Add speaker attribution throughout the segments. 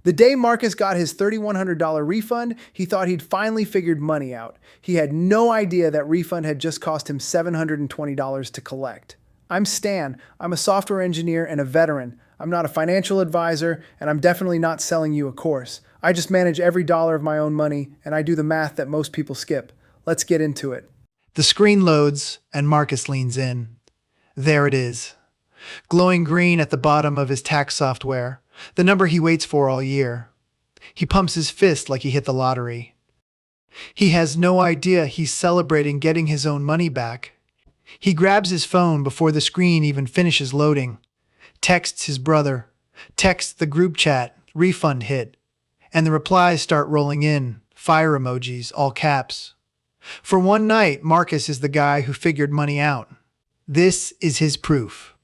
Speaker 1: The day Marcus got his $3,100 refund, he thought he'd finally figured money out. He had no idea that refund had just cost him $720 to collect. I'm Stan. I'm a software engineer and a veteran. I'm not a financial advisor, and I'm definitely not selling you a course. I just manage every dollar of my own money, and I do the math that most people skip. Let's get into it.
Speaker 2: The screen loads, and Marcus leans in. There it is, glowing green at the bottom of his tax software, the number he waits for all year. He pumps his fist like he hit the lottery. He has no idea he's celebrating getting his own money back. He grabs his phone before the screen even finishes loading, texts his brother, texts the group chat, refund hit, and the replies start rolling in, fire emojis, all caps. For one night, Marcus is the guy who figured money out. This is his proof.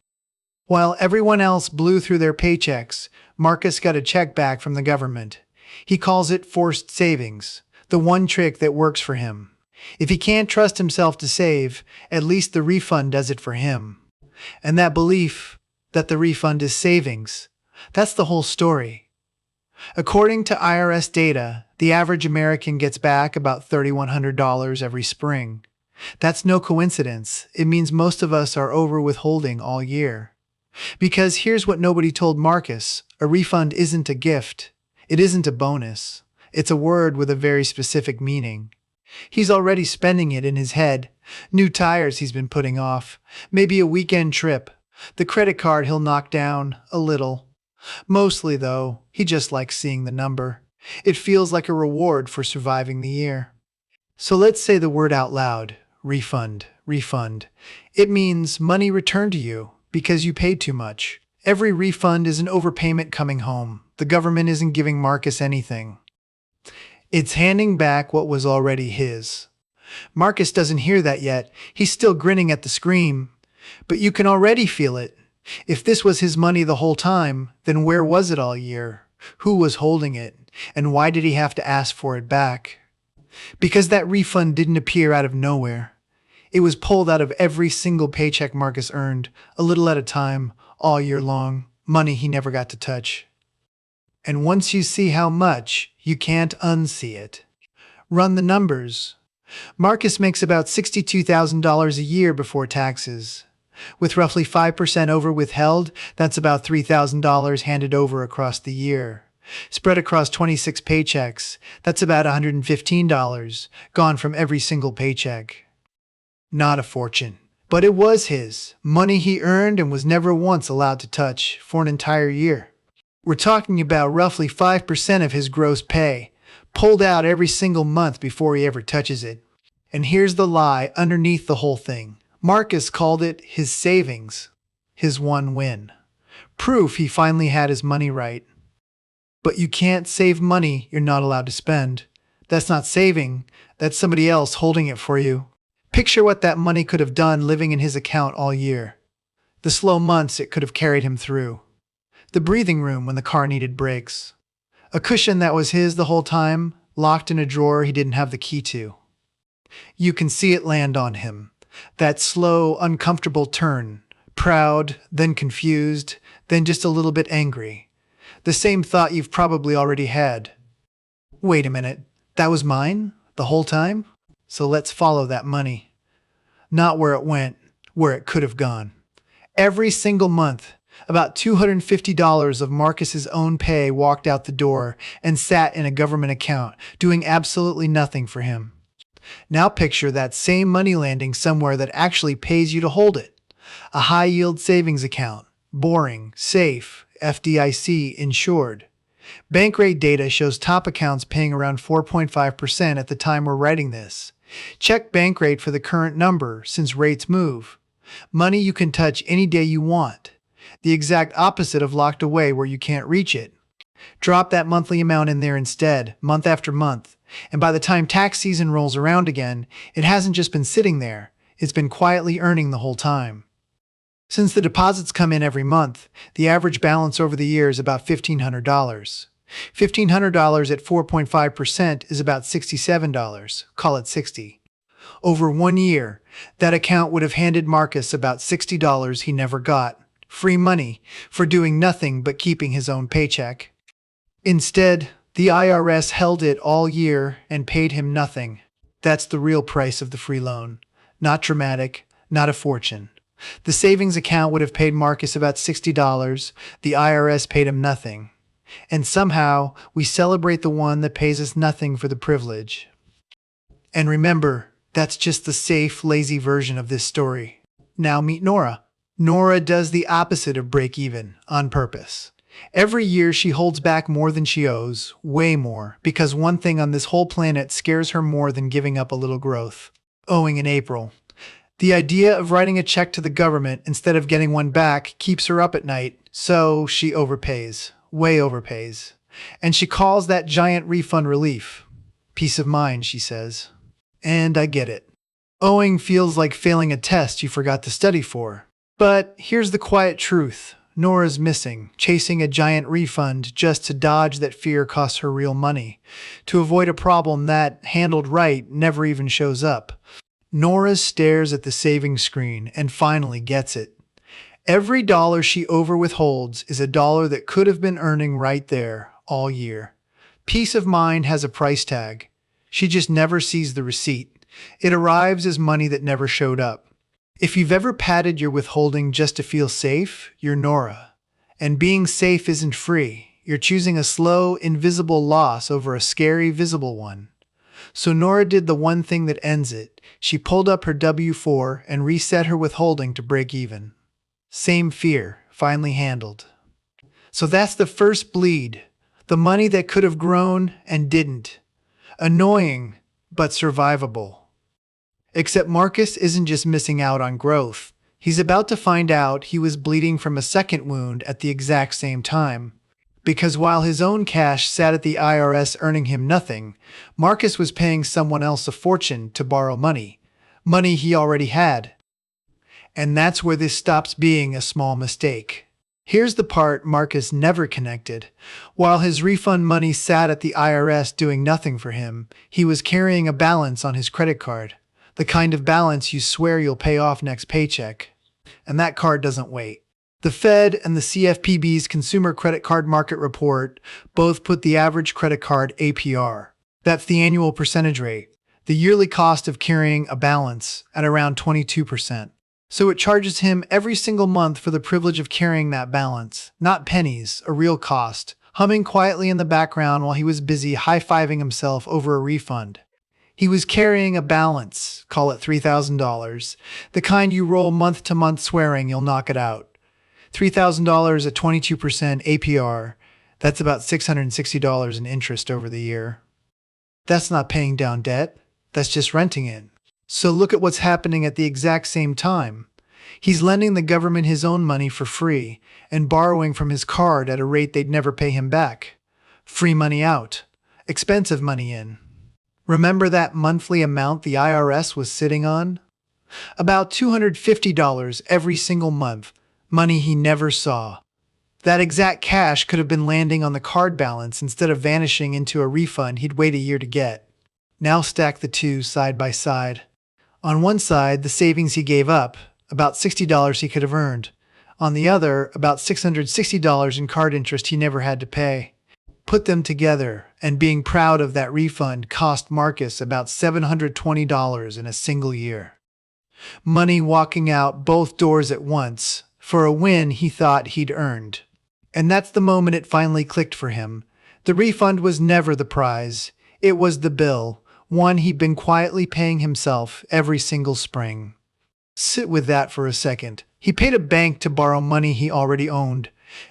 Speaker 2: While everyone else blew through their paychecks, Marcus got a check back from the government. He calls it forced savings, the one trick that works for him. If he can't trust himself to save, at least the refund does it for him. And that belief that the refund is savings, that's the whole story. According to IRS data, the average American gets back about $3,100 every spring. That's no coincidence. It means most of us are over-withholding all year. Because here's what nobody told Marcus: a refund isn't a gift. It isn't a bonus. It's a word with a very specific meaning. He's already spending it in his head. New tires he's been putting off. Maybe a weekend trip. The credit card he'll knock down a little. Mostly, though, he just likes seeing the number. It feels like a reward for surviving the year. So let's say the word out loud. Refund. Refund. It means money returned to you because you paid too much. Every refund is an overpayment coming home. The government isn't giving Marcus anything. It's handing back what was already his. Marcus doesn't hear that yet. He's still grinning at the screen. But you can already feel it. If this was his money the whole time, then where was it all year? Who was holding it? And why did he have to ask for it back? Because that refund didn't appear out of nowhere. It was pulled out of every single paycheck Marcus earned, a little at a time, all year long, money he never got to touch. And once you see how much, you can't unsee it. Run the numbers. Marcus makes about $62,000 a year before taxes. With roughly 5% over-withheld, that's about $3,000 handed over across the year. Spread across 26 paychecks, that's about $115, gone from every single paycheck. Not a fortune. But it was his, money he earned and was never once allowed to touch for an entire year. We're talking about roughly 5% of his gross pay, pulled out every single month before he ever touches it. And here's the lie underneath the whole thing. Marcus called it his savings, his one win. Proof he finally had his money right. But you can't save money you're not allowed to spend. That's not saving, that's somebody else holding it for you. Picture what that money could have done living in his account all year. The slow months it could have carried him through. The breathing room when the car needed brakes. A cushion that was his the whole time, locked in a drawer he didn't have the key to. You can see it land on him. That slow, uncomfortable turn. Proud, then confused, then just a little bit angry. The same thought you've probably already had. Wait a minute, that was mine? The whole time? So let's follow that money. Not where it went, where it could have gone. Every single month, about $250 of Marcus's own pay walked out the door and sat in a government account, doing absolutely nothing for him. Now picture that same money landing somewhere that actually pays you to hold it. A high-yield savings account. Boring, safe, FDIC insured. Bankrate data shows top accounts paying around 4.5% at the time we're writing this. Check Bankrate for the current number, since rates move. Money you can touch any day you want. The exact opposite of locked away where you can't reach it. Drop that monthly amount in there instead, month after month, and by the time tax season rolls around again, it hasn't just been sitting there, it's been quietly earning the whole time. Since the deposits come in every month, the average balance over the year is about $1,500. $1,500 at 4.5% is about $67, call it $60. Over 1 year, that account would have handed Marcus about $60 he never got. Free money for doing nothing but keeping his own paycheck. Instead, the IRS held it all year and paid him nothing. That's the real price of the free loan. Not dramatic, not a fortune. The savings account would have paid Marcus about $60. The IRS paid him nothing. And somehow, we celebrate the one that pays us nothing for the privilege. And remember, that's just the safe, lazy version of this story. Now meet Nora. Nora does the opposite of break even, on purpose. Every year she holds back more than she owes, way more, because one thing on this whole planet scares her more than giving up a little growth. Owing in April. The idea of writing a check to the government instead of getting one back keeps her up at night, so she overpays, way overpays. And she calls that giant refund relief. Peace of mind, she says. And I get it. Owing feels like failing a test you forgot to study for. But here's the quiet truth. Nora's missing, chasing a giant refund just to dodge that fear costs her real money, to avoid a problem that, handled right, never even shows up. Nora stares at the savings screen and finally gets it. Every dollar she over-withholds is a dollar that could have been earning right there all year. Peace of mind has a price tag. She just never sees the receipt. It arrives as money that never showed up. If you've ever padded your withholding just to feel safe, you're Nora. And being safe isn't free. You're choosing a slow, invisible loss over a scary, visible one. So Nora did the one thing that ends it. She pulled up her W-4 and reset her withholding to break even. Same fear, finally handled. So that's the first bleed. The money that could have grown and didn't. Annoying, but survivable. Except Marcus isn't just missing out on growth. He's about to find out he was bleeding from a second wound at the exact same time. Because while his own cash sat at the IRS earning him nothing, Marcus was paying someone else a fortune to borrow money. Money he already had. And that's where this stops being a small mistake. Here's the part Marcus never connected. While his refund money sat at the IRS doing nothing for him, he was carrying a balance on his credit card. The kind of balance you swear you'll pay off next paycheck. And that card doesn't wait. The Fed and the CFPB's Consumer Credit Card Market Report both put the average credit card APR, that's the annual percentage rate, the yearly cost of carrying a balance, at around 22%. So it charges him every single month for the privilege of carrying that balance, not pennies, a real cost, humming quietly in the background while he was busy high-fiving himself over a refund. He was carrying a balance, call it $3,000, the kind you roll month to month swearing you'll knock it out. $3,000 at 22% APR, that's about $660 in interest over the year. That's not paying down debt, that's just renting it. So look at what's happening at the exact same time. He's lending the government his own money for free and borrowing from his card at a rate they'd never pay him back. Free money out, expensive money in. Remember that monthly amount the IRS was sitting on? About $250 every single month, money he never saw. That exact cash could have been landing on the card balance instead of vanishing into a refund he'd wait a year to get. Now stack the two side by side. On one side, the savings he gave up, about $60 he could have earned. On the other, about $660 in card interest he never had to pay. Put them together, and being proud of that refund cost Marcus about $720 in a single year. Money walking out both doors at once for a win he thought he'd earned. And that's the moment it finally clicked for him. The refund was never the prize. It was the bill, one he'd been quietly paying himself every single spring. Sit with that for a second. He paid a bank to borrow money he already owned.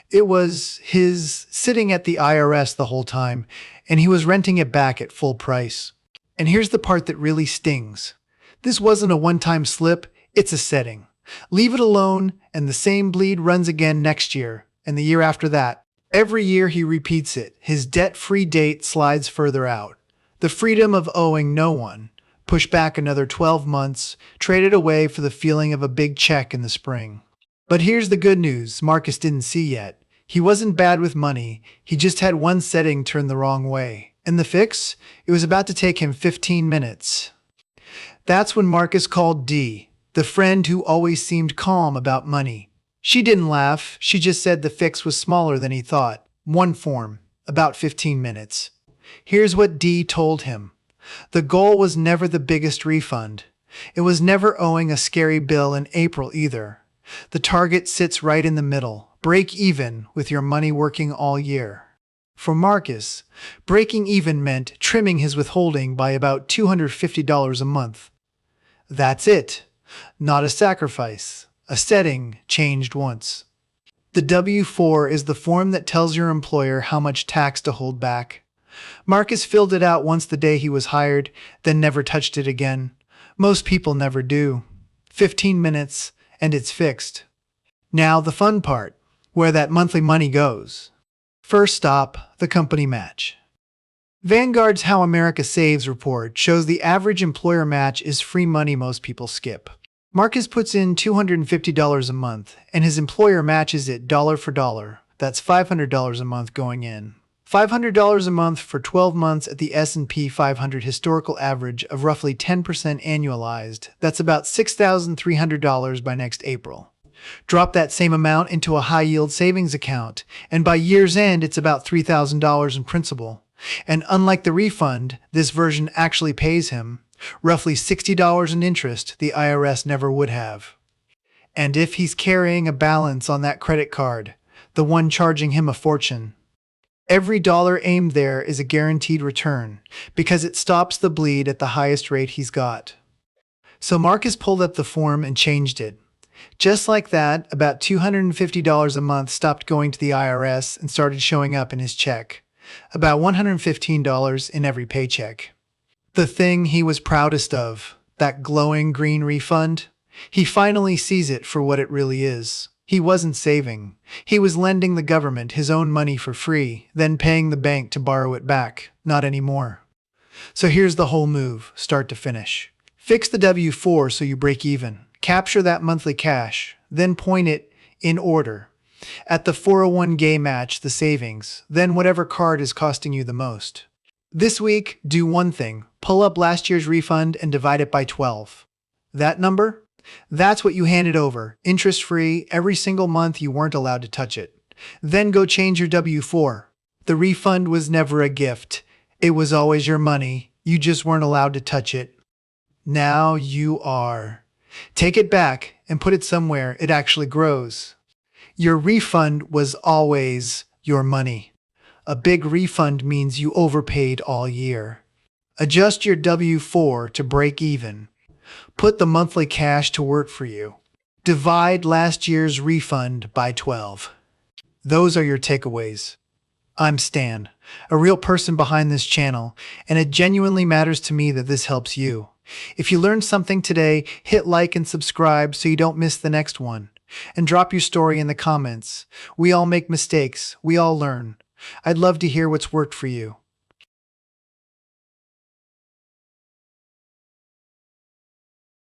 Speaker 2: It was his sitting at the IRS the whole time, and he was renting it back at full price. And here's the part that really stings. This wasn't a one-time slip, it's a setting. Leave it alone, and the same bleed runs again next year, and the year after that. Every year he repeats it. His debt-free date slides further out. The freedom of owing no one. Push back another 12 months, traded away for the feeling of a big check in the spring. But here's the good news Marcus didn't see yet. He wasn't bad with money, he just had one setting turned the wrong way. And the fix? It was about to take him 15 minutes. That's when Marcus called Dee, the friend who always seemed calm about money. She didn't laugh, she just said the fix was smaller than he thought. One form. About 15 minutes. Here's what D told him. The goal was never the biggest refund. It was never owing a scary bill in April either. The target sits right in the middle. Break even with your money working all year. For Marcus, breaking even meant trimming his withholding by about $250 a month. That's it. Not a sacrifice. A setting changed once. The W-4 is the form that tells your employer how much tax to hold back. Marcus filled it out once the day he was hired, then never touched it again. Most people never do. 15 minutes, and it's fixed. Now the fun part, where that monthly money goes. First stop, the company match. Vanguard's How America Saves report shows the average employer match is free money most people skip. Marcus puts in $250 a month, and his employer matches it dollar for dollar. That's $500 a month going in. $500 a month for 12 months at the S&P 500 historical average of roughly 10% annualized. That's about $6,300 by next April. Drop that same amount into a high-yield savings account, and by year's end, it's about $3,000 in principal. And unlike the refund, this version actually pays him roughly $60 in interest the IRS never would have. And if he's carrying a balance on that credit card, the one charging him a fortune, every dollar aimed there is a guaranteed return because it stops the bleed at the highest rate he's got. So Marcus pulled up the form and changed it. Just like that, about $250 a month stopped going to the IRS and started showing up in his check. About $115 in every paycheck. The thing he was proudest of, that glowing green refund, he finally sees it for what it really is. He wasn't saving. He was lending the government his own money for free, then paying the bank to borrow it back. Not anymore. So here's the whole move, start to finish. Fix the W-4 so you break even. Capture that monthly cash, then point it, in order, at the 401k match, the savings, then whatever card is costing you the most. This week, do one thing. Pull up last year's refund and divide it by 12. That number? That's what you handed over, interest-free, every single month you weren't allowed to touch it. Then go change your W-4. The refund was never a gift. It was always your money. You just weren't allowed to touch it. Now you are. Take it back and put it somewhere it actually grows. Your refund was always your money. A big refund means you overpaid all year. Adjust your W-4 to break even. Put the monthly cash to work for you. Divide last year's refund by 12. Those are your takeaways. I'm Stan, a real person behind this channel, and it genuinely matters to me that this helps you. If you learned something today, hit like and subscribe so you don't miss the next one. And drop your story in the comments. We all make mistakes. We all learn. I'd love to hear what's worked for you.